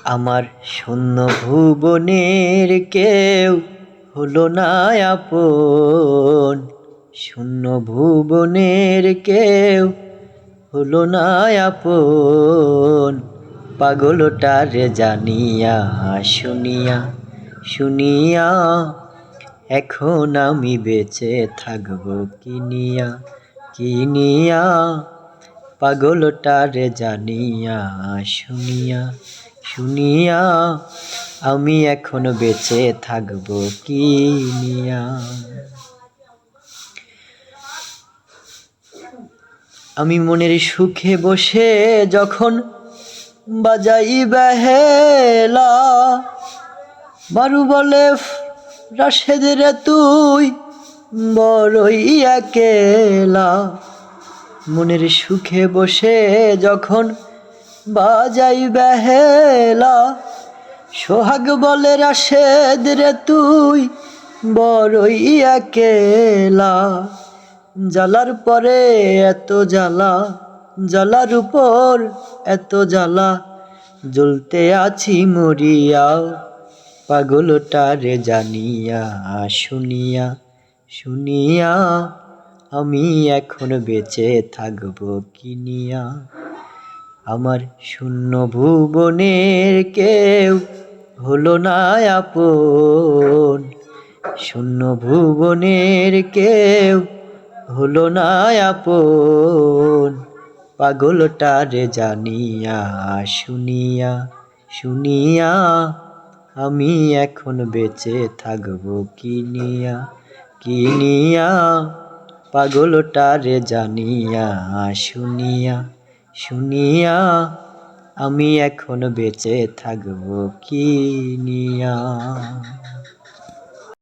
আমার শূন্য ভুবনের কেউ হলো না আপন, শূন্য ভুবনের কেউ হলো না আপন। পাগলটারে জানিয়া শুনিয়া শুনিয়া এখন আমি বেঁচে থাকবো কিনিয়া কিনিয়া। পাগলটারে জানিয়া শুনিয়া শুনিয়া আমি এখন বেঁচে থাকবো কিনিয়া। আমি মনের সুখে বসে যখন বাজাই বেহেলা, বারু বলে রাশেদ রে তুই বড়ই একেলা। মনের সুখে বসে যখন বাজাই বেহেলা, সোহাগ বলে রাশেদ রে তুই বড়ই একেলা। জ্বালার পরে এত জ্বালা, জ্বালার উপর এত জ্বালা, জ্বলতে আছি মরিয়া। পাগলটারে জানিয়া শুনিয়া শুনিয়া আমি এখন বেঁচে থাকবো কিনিয়া। আমার শূন্য ভুবনের কেউ হলো না আপন, শূন্য ভুবনের কেউ হলো না আপন। পাগলটারে জানিয়া শুনিয়া শুনিয়া আমি এখন বেঁচে থাকবো কিনিয়া কিনিয়া। পাগলটারে জানিয়া শুনিয়া শুনিয়া আমি এখন বেঁচে থাকবো কিনিয়া।